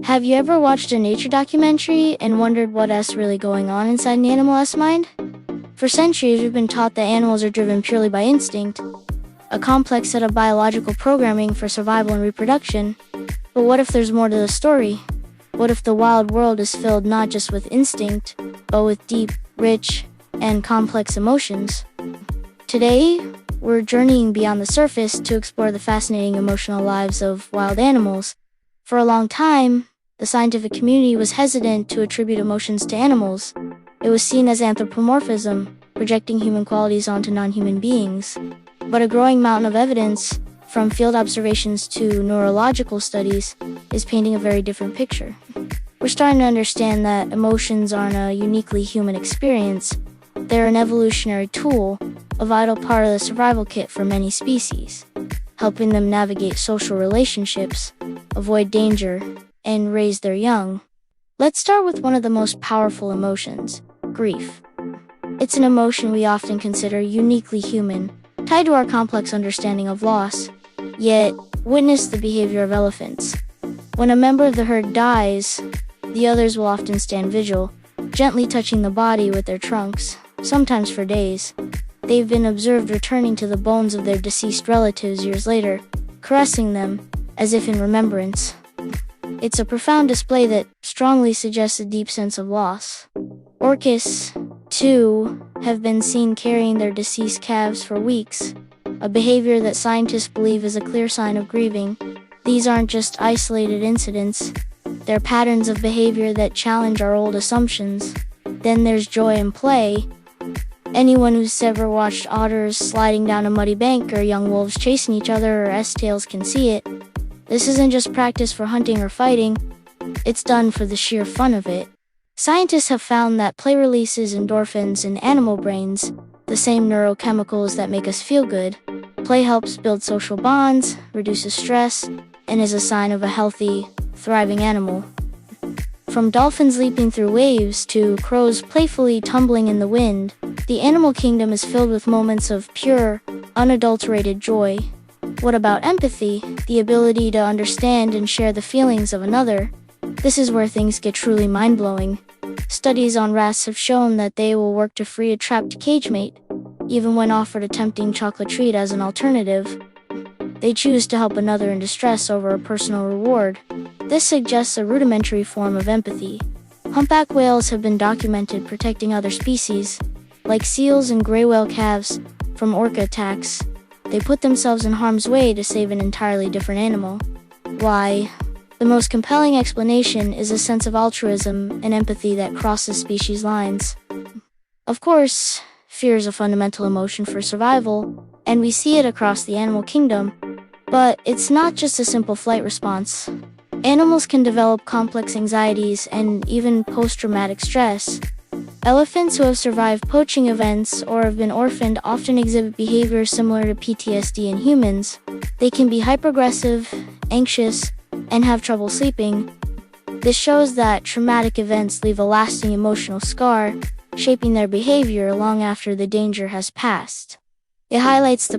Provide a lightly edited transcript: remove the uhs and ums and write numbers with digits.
Have you ever watched a nature documentary and wondered what's really going on inside an animal's mind? For centuries, we've been taught that animals are driven purely by instinct, a complex set of biological programming for survival and reproduction. But what if there's more to the story? What if the wild world is filled not just with instinct, but with deep, rich, and complex emotions? Today, we're journeying beyond the surface to explore the fascinating emotional lives of wild animals. For a long time, the scientific community was hesitant to attribute emotions to animals. It was seen as anthropomorphism, projecting human qualities onto non-human beings. But a growing mountain of evidence, from field observations to neurological studies, is painting a very different picture. We're starting to understand that emotions aren't a uniquely human experience. They're an evolutionary tool, a vital part of the survival kit for many species, helping them navigate social relationships, avoid danger, and raise their young. Let's start with one of the most powerful emotions, grief. It's an emotion we often consider uniquely human, tied to our complex understanding of loss. Yet, witness the behavior of elephants. When a member of the herd dies, the others will often stand vigil, gently touching the body with their trunks, sometimes for days. They've been observed returning to the bones of their deceased relatives years later, caressing them, as if in remembrance. It's a profound display that strongly suggests a deep sense of loss. Orcas, too, have been seen carrying their deceased calves for weeks, a behavior that scientists believe is a clear sign of grieving. These aren't just isolated incidents, they're patterns of behavior that challenge our old assumptions. Then there's joy and play. Anyone who's ever watched otters sliding down a muddy bank or young wolves chasing each other or S-tails can see it. This isn't just practice for hunting or fighting, it's done for the sheer fun of it. Scientists have found that play releases endorphins in animal brains, the same neurochemicals that make us feel good. Play helps build social bonds, reduces stress, and is a sign of a healthy, thriving animal. From dolphins leaping through waves to crows playfully tumbling in the wind, the animal kingdom is filled with moments of pure, unadulterated joy. What about empathy, the ability to understand and share the feelings of another? This is where things get truly mind-blowing. Studies on rats have shown that they will work to free a trapped cage mate, even when offered a tempting chocolate treat as an alternative. They choose to help another in distress over a personal reward. This suggests a rudimentary form of empathy. Humpback whales have been documented protecting other species, like seals and gray whale calves, from orca attacks. They put themselves in harm's way to save an entirely different animal. Why? The most compelling explanation is a sense of altruism and empathy that crosses species lines. Of course, fear is a fundamental emotion for survival, and we see it across the animal kingdom. But it's not just a simple flight response. Animals can develop complex anxieties and even post-traumatic stress. Elephants who have survived poaching events or have been orphaned often exhibit behaviors similar to PTSD in humans. They can be hyperaggressive, anxious, and have trouble sleeping. This shows that traumatic events leave a lasting emotional scar, shaping their behavior long after the danger has passed. It highlights the